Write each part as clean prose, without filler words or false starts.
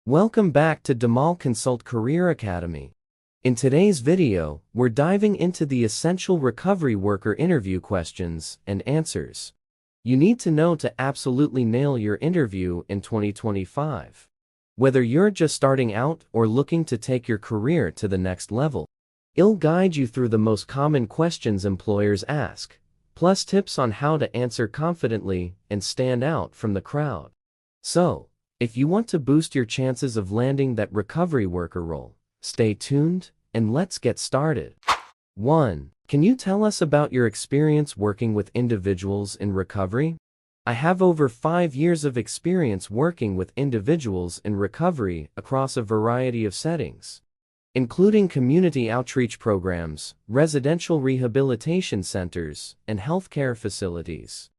Welcome back to Damal Consult Career Academy. In today's video, we're diving into the essential recovery worker interview questions and answers you need to know to absolutely nail your interview in 2025. Whether you're just starting out or looking to take your career to the next level, it'll guide you through the most common questions employers ask, plus tips on how to answer confidently and stand out from the crowd. So, if you want to boost your chances of landing that recovery worker role, stay tuned and let's get started. 1. Can you tell us about your experience working with individuals in recovery? I have over 5 years of experience working with individuals in recovery across a variety of settings, including community outreach programs, residential rehabilitation centers, and healthcare facilities.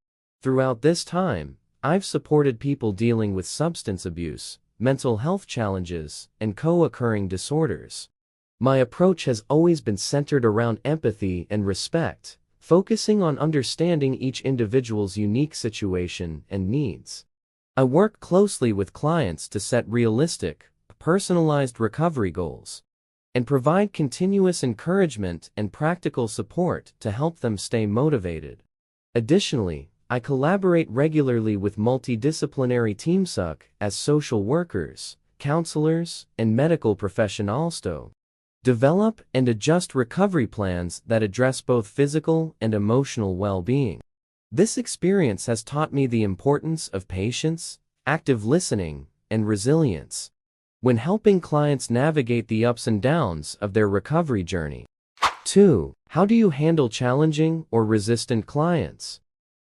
Throughout this time, I've supported people dealing with substance abuse, mental health challenges, and co-occurring disorders. My approach has always been centered around empathy and respect, focusing on understanding each individual's unique situation and needs. I work closely with clients to set realistic, personalized recovery goals, and provide continuous encouragement and practical support to help them stay motivated. Additionally, I collaborate regularly with multidisciplinary teams such as social workers, counselors, and medical professionals to develop and adjust recovery plans that address both physical and emotional well-being. This experience has taught me the importance of patience, active listening, and resilience when helping clients navigate the ups and downs of their recovery journey. 2. How do you handle challenging or resistant clients?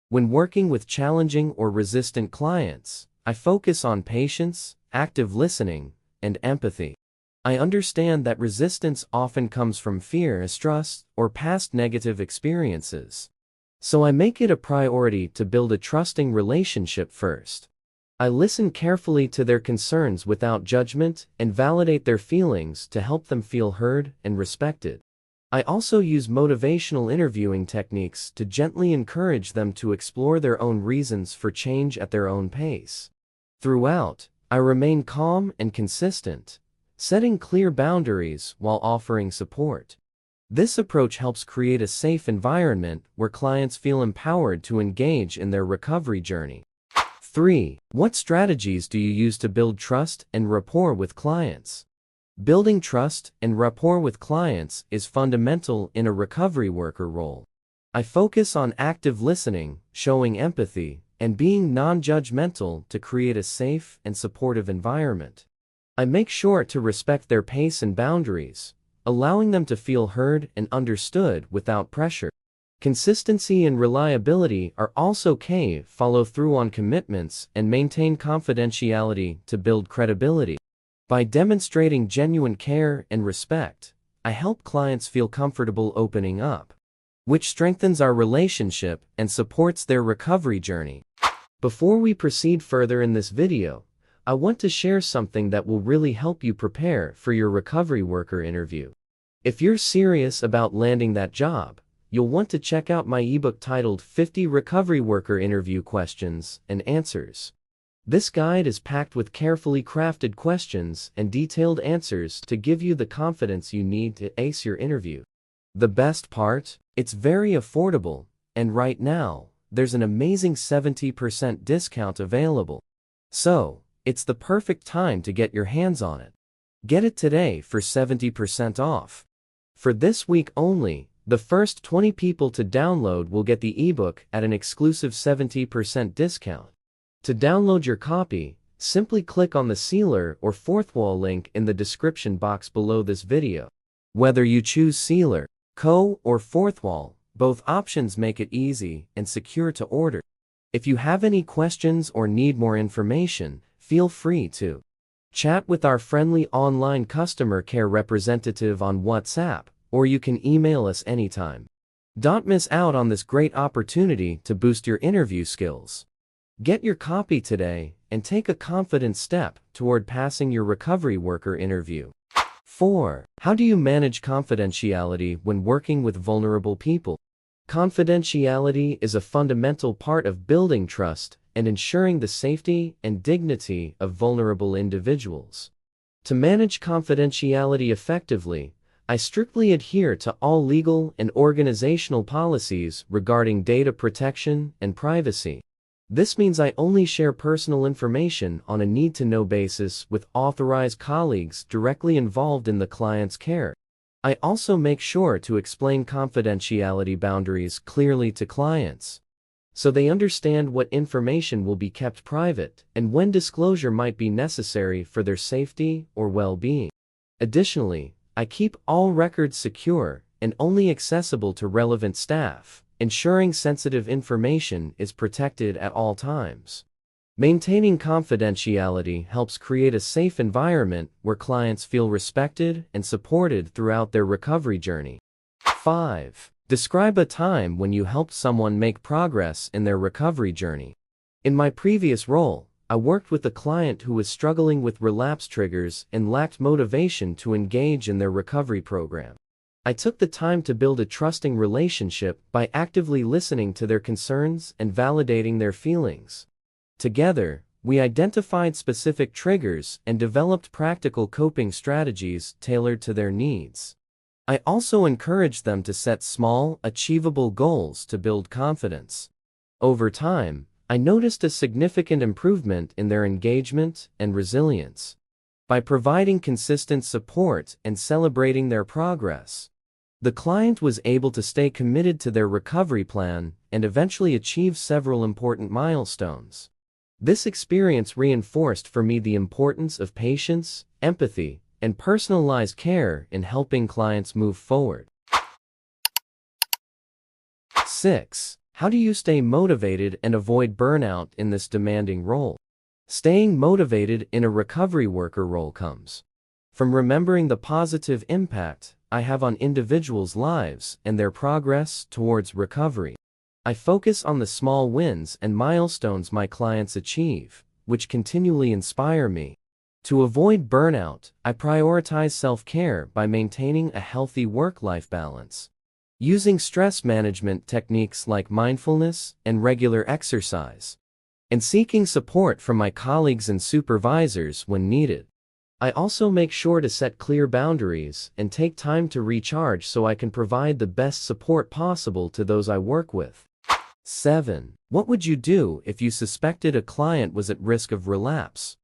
When working with challenging or resistant clients, I focus on patience, active listening, and empathy. I understand that resistance often comes from fear, mistrust, or past negative experiences. So I make it a priority to build a trusting relationship first. I listen carefully to their concerns without judgment and validate their feelings to help them feel heard and respected. I also use motivational interviewing techniques to gently encourage them to explore their own reasons for change at their own pace. Throughout, I remain calm and consistent, setting clear boundaries while offering support. This approach helps create a safe environment where clients feel empowered to engage in their recovery journey. 3. What strategies do you use to build trust and rapport with clients? Building trust and rapport with clients is fundamental in a recovery worker role. I focus on active listening, showing empathy, and being non-judgmental to create a safe and supportive environment. I make sure to respect their pace and boundaries, allowing them to feel heard and understood without pressure. Consistency and reliability are also key. Follow through on commitments and maintain confidentiality to build credibility. By demonstrating genuine care and respect, I help clients feel comfortable opening up, which strengthens our relationship and supports their recovery journey. Before we proceed further in this video, I want to share something that will really help you prepare for your recovery worker interview. If you're serious about landing that job, you'll want to check out my ebook titled 50 Recovery Worker Interview Questions and Answers. This guide is packed with carefully crafted questions and detailed answers to give you the confidence you need to ace your interview. The best part? It's very affordable, and right now, there's an amazing 70% discount available. So, it's the perfect time to get your hands on it. Get it today for 70% off. For this week only, the first 20 people to download will get the ebook at an exclusive 70% discount. To download your copy, simply click on the Sealer or Fourth Wall link in the description box below this video. Whether you choose Sealer, Co, or Fourth Wall, both options make it easy and secure to order. If you have any questions or need more information, feel free to chat with our friendly online customer care representative on WhatsApp, or you can email us anytime. Don't miss out on this great opportunity to boost your interview skills. Get your copy today and take a confident step toward passing your recovery worker interview. 4. How do you manage confidentiality when working with vulnerable people? Confidentiality is a fundamental part of building trust and ensuring the safety and dignity of vulnerable individuals. To manage confidentiality effectively, I strictly adhere to all legal and organizational policies regarding data protection and privacy. This means I only share personal information on a need-to-know basis with authorized colleagues directly involved in the client's care. I also make sure to explain confidentiality boundaries clearly to clients, so they understand what information will be kept private and when disclosure might be necessary for their safety or well-being. Additionally, I keep all records secure and only accessible to relevant staff, ensuring sensitive information is protected at all times. Maintaining confidentiality helps create a safe environment where clients feel respected and supported throughout their recovery journey. 5. Describe a time when you helped someone make progress in their recovery journey. In my previous role, I worked with a client who was struggling with relapse triggers and lacked motivation to engage in their recovery program. I took the time to build a trusting relationship by actively listening to their concerns and validating their feelings. Together, we identified specific triggers and developed practical coping strategies tailored to their needs. I also encouraged them to set small, achievable goals to build confidence. Over time, I noticed a significant improvement in their engagement and resilience. By providing consistent support and celebrating their progress, the client was able to stay committed to their recovery plan and eventually achieve several important milestones. This experience reinforced for me the importance of patience, empathy, and personalized care in helping clients move forward. 6. How do you stay motivated and avoid burnout in this demanding role? Staying motivated in a recovery worker role comes from remembering the positive impact I have on individuals' lives and their progress towards recovery. I focus on the small wins and milestones my clients achieve, which continually inspire me. To avoid burnout, I prioritize self-care by maintaining a healthy work-life balance, using stress management techniques like mindfulness and regular exercise, and seeking support from my colleagues and supervisors when needed. I also make sure to set clear boundaries and take time to recharge so I can provide the best support possible to those I work with. 7. What would you do if you suspected a client was at risk of relapse?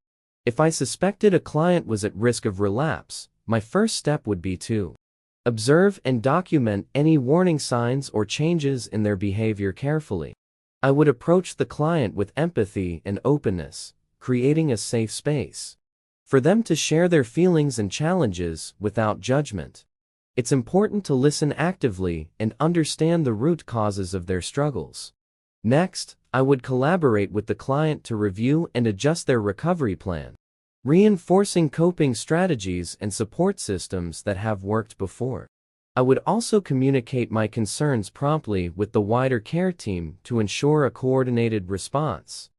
If I suspected a client was at risk of relapse, my first step would be to observe and document any warning signs or changes in their behavior carefully. I would approach the client with empathy and openness, creating a safe space for them to share their feelings and challenges without judgment. It's important to listen actively and understand the root causes of their struggles. Next, I would collaborate with the client to review and adjust their recovery plan, reinforcing coping strategies and support systems that have worked before. I would also communicate my concerns promptly with the wider care team to ensure a coordinated response,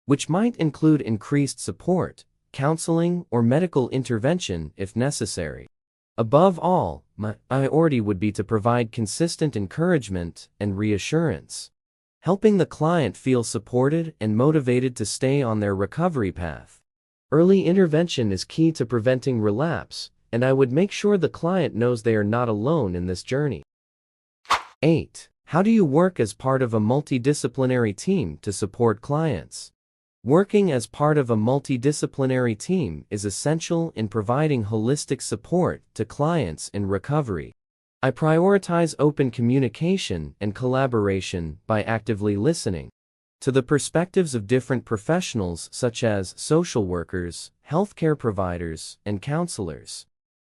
which might include increased support, counseling, or medical intervention if necessary. Above all, my priority would be to provide consistent encouragement and reassurance, helping the client feel supported and motivated to stay on their recovery path. Early intervention is key to preventing relapse, and I would make sure the client knows they are not alone in this journey. 8. How do you work as part of a multidisciplinary team to support clients? Working as part of a multidisciplinary team is essential in providing holistic support to clients in recovery. I prioritize open communication and collaboration by actively listening to the perspectives of different professionals such as social workers, healthcare providers, and counselors.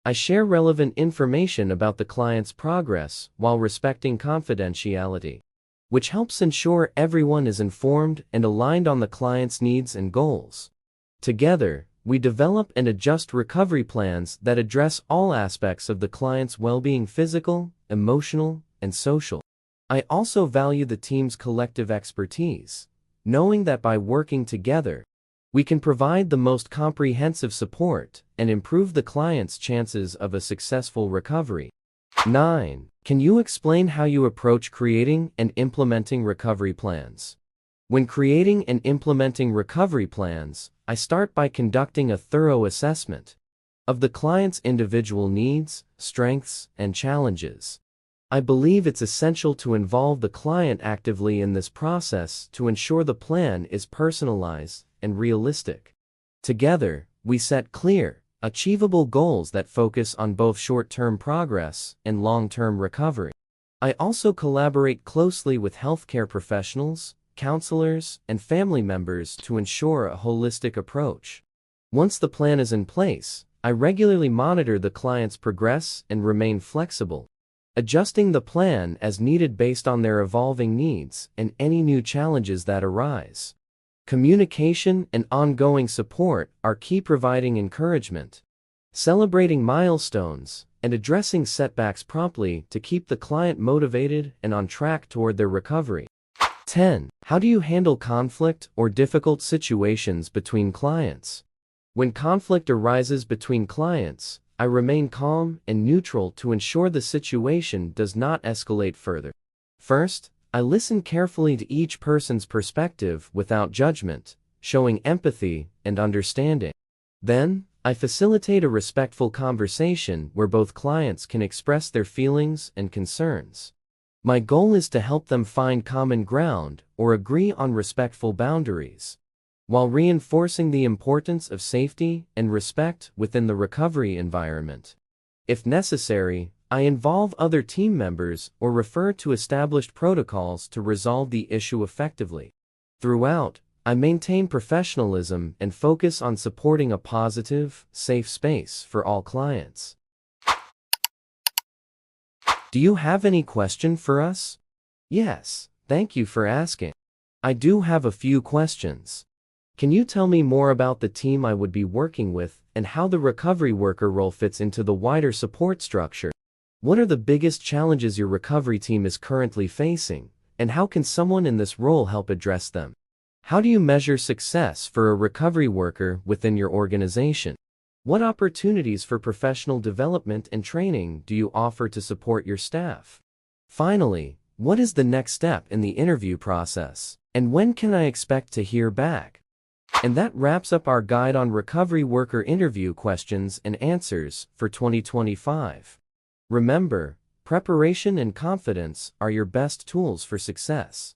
I share relevant information about the client's progress while respecting confidentiality, which helps ensure everyone is informed and aligned on the client's needs and goals. Together, we develop and adjust recovery plans that address all aspects of the client's well-being: physical, emotional, and social. I also value the team's collective expertise, knowing that by working together, we can provide the most comprehensive support and improve the client's chances of a successful recovery. 9. Can you explain how you approach creating and implementing recovery plans? When creating and implementing recovery plans, I start by conducting a thorough assessment. of the client's individual needs, strengths, and challenges. I believe it's essential to involve the client actively in this process to ensure the plan is personalized and realistic. Together, we set clear, achievable goals that focus on both short-term progress and long-term recovery. I also collaborate closely with healthcare professionals, counselors, and family members to ensure a holistic approach. Once the plan is in place, I regularly monitor the client's progress and remain flexible, adjusting the plan as needed based on their evolving needs and any new challenges that arise. Communication and ongoing support are key, providing encouragement, celebrating milestones, and addressing setbacks promptly to keep the client motivated and on track toward their recovery. 10. How do you handle conflict or difficult situations between clients? When conflict arises between clients, I remain calm and neutral to ensure the situation does not escalate further. First, I listen carefully to each person's perspective without judgment, showing empathy and understanding. Then, I facilitate a respectful conversation where both clients can express their feelings and concerns. My goal is to help them find common ground or agree on respectful boundaries, while reinforcing the importance of safety and respect within the recovery environment. If necessary, I involve other team members or refer to established protocols to resolve the issue effectively. Throughout, I maintain professionalism and focus on supporting a positive, safe space for all clients. Do you have any question for us? Yes, thank you for asking. I do have a few questions. Can you tell me more about the team I would be working with and how the recovery worker role fits into the wider support structure? What are the biggest challenges your recovery team is currently facing, and how can someone in this role help address them? How do you measure success for a recovery worker within your organization? What opportunities for professional development and training do you offer to support your staff? Finally, what is the next step in the interview process, and when can I expect to hear back? And that wraps up our guide on recovery worker interview questions and answers for 2025. Remember, preparation and confidence are your best tools for success.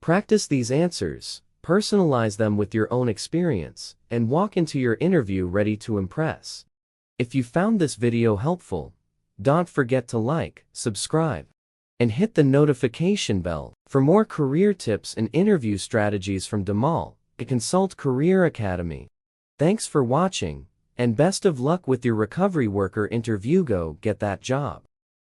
Practice these answers, personalize them with your own experience, and walk into your interview ready to impress. If you found this video helpful, don't forget to like, subscribe, and hit the notification bell for more career tips and interview strategies from Consult Career Academy. Thanks for watching, and best of luck with your recovery worker interview. Go get that job.